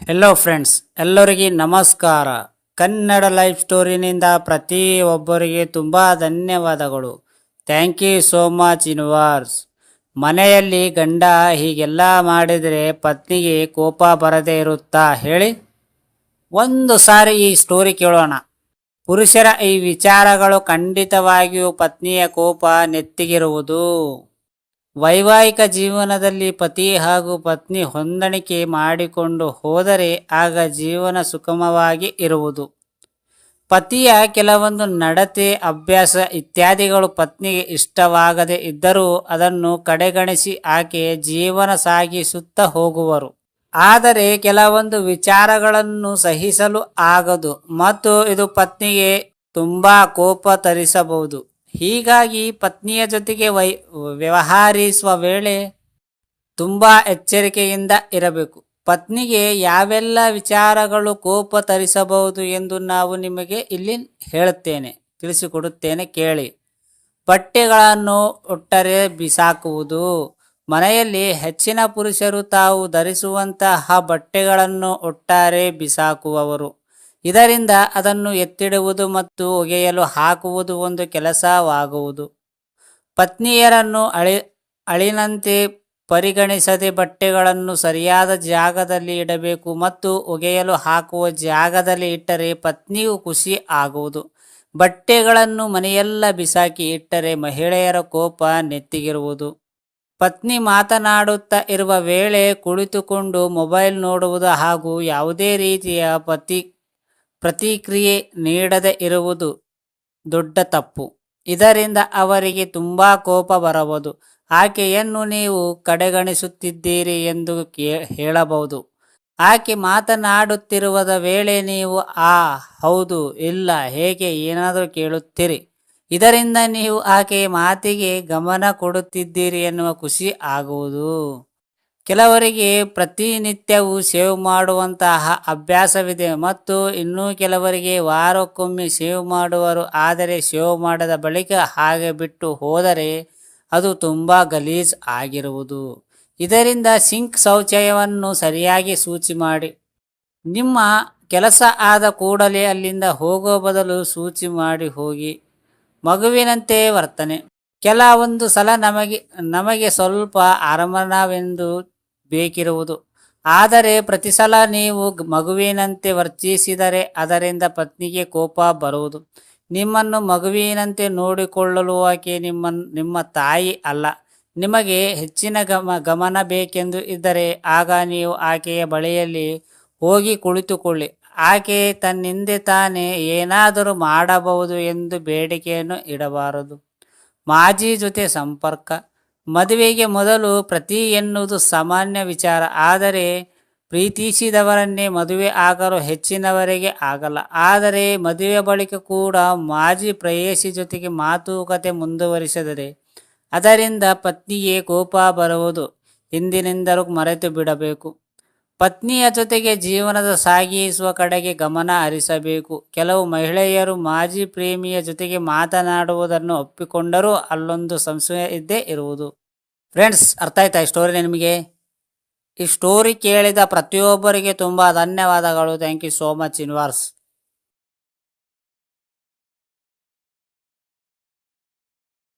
Hello friends, ಎಲ್ಲರಿಗೆ ನಮಸ್ಕಾರ. Kannada life ಸ್ಟೋರಿನಿಂದ ಪ್ರತಿಯೊಬ್ಬರಿಗೆ ತುಂಬ ಧನ್ಯವಾದಗಳು. Thank you so much universe. ಮನೆಯಲ್ಲಿ ಗಂಡ ಹೀಗೆಲ್ಲ ಮಾಡಿದರೆ ಪತ್ನಿಗೆ ಕೋಪ ಬರದೇ ಇರುತ್ತಾ ಹೇಳಿ? ಒಂದು ಸಾರಿ ಈ ಸ್ಟೋರಿ ಕೇಳೋಣ. ಪುರುಷರ ಈ ವಿಚಾರಗಳು ಖಂಡಿತವಾಗಿಯೂ ಪತ್ನಿಯ ಕೋಪ ನೆತ್ತಿಗಿರುವುದು. ವೈವಾಹಿಕ ಜೀವನದಲ್ಲಿ ಪತಿ ಹಾಗೂ ಪತ್ನಿ ಹೊಂದಾಣಿಕೆ ಮಾಡಿಕೊಂಡು ಹೋದರೆ ಆಗ ಜೀವನ ಸುಗಮವಾಗಿ ಇರುವುದು. ಪತಿಯ ಕೆಲವೊಂದು ನಡತೆ, ಅಭ್ಯಾಸ ಇತ್ಯಾದಿಗಳು ಪತ್ನಿಗೆ ಇಷ್ಟವಾಗದೇ ಇದ್ದರೂ ಅದನ್ನು ಕಡೆಗಣಿಸಿ ಆಕೆ ಜೀವನ ಸಾಗಿಸುತ್ತಾ ಹೋಗುವರು. ಆದರೆ ಕೆಲವೊಂದು ವಿಚಾರಗಳನ್ನು ಸಹಿಸಲು ಆಗದು ಮತ್ತು ಇದು ಪತ್ನಿಗೆ ತುಂಬಾ ಕೋಪ ತರಿಸಬಹುದು. ಹೀಗಾಗಿ ಪತ್ನಿಯ ಜೊತೆಗೆ ವ್ಯವಹರಿಸುವ ವೇಳೆ ತುಂಬಾ ಎಚ್ಚರಿಕೆಯಿಂದ ಇರಬೇಕು. ಪತ್ನಿಗೆ ಯಾವೆಲ್ಲ ವಿಚಾರಗಳು ಕೋಪ ತರಿಸಬಹುದು ಎಂದು ನಾವು ನಿಮಗೆ ಇಲ್ಲಿ ತಿಳಿಸಿಕೊಡುತ್ತೇನೆ, ಕೇಳಿ. ಬಟ್ಟೆಗಳನ್ನು ಒಟ್ಟಾರೆ ಬಿಸಾಕುವುದು. ಮನೆಯಲ್ಲಿ ಹೆಚ್ಚಿನ ಪುರುಷರು ತಾವು ಧರಿಸುವಂತಹ ಬಟ್ಟೆಗಳನ್ನು ಒಟ್ಟಾರೆ ಬಿಸಾಕುವವರು. ಇದರಿಂದ ಅದನ್ನು ಎತ್ತಿಡುವುದು ಮತ್ತು ಒಗೆಯಲು ಹಾಕುವುದು ಒಂದು ಕೆಲಸವಾಗುವುದು. ಪತ್ನಿಯರನ್ನು ಅಳಿನಂತೆ ಪರಿಗಣಿಸದೆ ಬಟ್ಟೆಗಳನ್ನು ಸರಿಯಾದ ಜಾಗದಲ್ಲಿ ಇಡಬೇಕು ಮತ್ತು ಒಗೆಯಲು ಹಾಕುವ ಜಾಗದಲ್ಲಿ ಇಟ್ಟರೆ ಪತ್ನಿಗೂ ಖುಷಿ ಆಗುವುದು. ಬಟ್ಟೆಗಳನ್ನು ಮನೆಯೆಲ್ಲ ಬಿಸಾಕಿ ಇಟ್ಟರೆ ಮಹಿಳೆಯರ ಕೋಪ ನೆತ್ತಿಗಿರುವುದು. ಪತ್ನಿ ಮಾತನಾಡುತ್ತಾ ಇರುವ ವೇಳೆ ಕುಳಿತುಕೊಂಡು ಮೊಬೈಲ್ ನೋಡುವುದು ಹಾಗೂ ಯಾವುದೇ ರೀತಿಯ ಪ್ರತಿಕ್ರಿಯೆ ನೀಡದೆ ಇರುವುದು ದೊಡ್ಡ ತಪ್ಪು. ಇದರಿಂದ ಅವರಿಗೆ ತುಂಬಾ ಕೋಪ ಬರಬಹುದು. ಆಕೆಯನ್ನು ನೀವು ಕಡೆಗಣಿಸುತ್ತಿದ್ದೀರಿ ಎಂದು ಹೇಳಬಹುದು. ಆಕೆ ಮಾತನಾಡುತ್ತಿರುವ ವೇಳೆ ನೀವು ಹೌದು, ಇಲ್ಲ, ಹೇಗೆ ಏನಾದರೂ ಕೇಳುತ್ತೀರಿ. ಇದರಿಂದ ನೀವು ಆಕೆಯ ಮಾತಿಗೆ ಗಮನ ಕೊಡುತ್ತಿದ್ದೀರಿ ಎನ್ನುವ ಖುಷಿ ಆಗುವುದು. ಕೆಲವರಿಗೆ ಪ್ರತಿನಿತ್ಯವೂ ಶೇವ್ ಮಾಡುವಂತಹ ಅಭ್ಯಾಸವಿದೆ ಮತ್ತು ಇನ್ನು ಕೆಲವರಿಗೆ ವಾರಕ್ಕೊಮ್ಮೆ ಶೇವ್ ಮಾಡುವರು. ಆದರೆ ಶೇವ್ ಮಾಡಿದ ಬಳಿಕ ಹಾಗೆ ಬಿಟ್ಟು ಹೋದರೆ ಅದು ತುಂಬ ಗಲೀಜ್ ಆಗಿರುವುದು. ಇದರಿಂದ ಸಿಂಕ್ ಶೌಚಾಲಯವನ್ನು ಸರಿಯಾಗಿ ಶುಚಿ ಮಾಡಿ. ನಿಮ್ಮ ಕೆಲಸ ಆದ ಕೂಡಲೇ ಅಲ್ಲಿಂದ ಹೋಗುವ ಬದಲು ಶುಚಿ ಮಾಡಿ ಹೋಗಿ. ಮಗುವಿನಂತೆ ವರ್ತನೆ. ಕೆಲವೊಂದು ಸಲ ನಮಗೆ ಸ್ವಲ್ಪ ಆರಾಮವೆಂದು ಬೇಕಿರುವುದು. ಆದರೆ ಪ್ರತಿ ಸಲ ನೀವು ಮಗುವಿನಂತೆ ವರ್ತಿಸಿದರೆ ಅದರಿಂದ ಪತ್ನಿಗೆ ಕೋಪ ಬರುವುದು. ನಿಮ್ಮನ್ನು ಮಗುವಿನಂತೆ ನೋಡಿಕೊಳ್ಳಲು ಆಕೆ ನಿಮ್ಮ ತಾಯಿ ಅಲ್ಲ. ನಿಮಗೆ ಹೆಚ್ಚಿನ ಗಮನ ಬೇಕೆಂದು ಇದ್ದರೆ ಆಗ ನೀವು ಆಕೆಯ ಬಳಿಯಲ್ಲಿ ಹೋಗಿ ಕುಳಿತುಕೊಳ್ಳಿ. ಆಕೆ ತನ್ನಿಂದ ತಾನೇ ಏನಾದರೂ ಮಾಡಬಹುದು ಎಂದು ಬೇಡಿಕೆಯನ್ನು ಇಡಬಾರದು. ಮಾಜಿ ಜೊತೆ ಸಂಪರ್ಕ. ಮದುವೆಗೆ ಮೊದಲು ಪ್ರೀತಿ ಎನ್ನುವುದು ಸಾಮಾನ್ಯ ವಿಚಾರ. ಆದರೆ ಪ್ರೀತಿಸಿದವರನ್ನೇ ಮದುವೆ ಆಗಲು ಹೆಚ್ಚಿನವರಿಗೆ ಆಗಲ್ಲ. ಆದರೆ ಮದುವೆ ಬಳಿಕ ಕೂಡ ಮಾಜಿ ಪ್ರೇಯಸಿ ಜೊತೆಗೆ ಮಾತುಕತೆ ಮುಂದುವರಿಸಿದರೆ ಅದರಿಂದ ಪತ್ನಿಗೆ ಕೋಪ ಬರುವುದು ಹಿಂದಿನಿಂದಲೂ ಮರೆತು ಬಿಡಬೇಕು. ಪತ್ನಿಯ ಜೊತೆಗೆ ಜೀವನದ ಸಾಗಿಸುವ ಕಡೆಗೆ ಗಮನ ಹರಿಸಬೇಕು. ಕೆಲವು ಮಹಿಳೆಯರು ಮಾಜಿ ಪ್ರೇಮಿಯ ಜೊತೆಗೆ ಮಾತನಾಡುವುದನ್ನು ಒಪ್ಪಿಕೊಂಡರೂ ಅಲ್ಲೊಂದು ಸಂಶಯ ಇದ್ದೇ ಇರುವುದು. ಫ್ರೆಂಡ್ಸ್, ಅರ್ಥ ಆಯ್ತಾ ಈ ಸ್ಟೋರಿ ನಿಮಗೆ? ಈ ಸ್ಟೋರಿ ಕೇಳಿದ ಪ್ರತಿಯೊಬ್ಬರಿಗೆ ತುಂಬ ಧನ್ಯವಾದಗಳು. Thank you so much universe.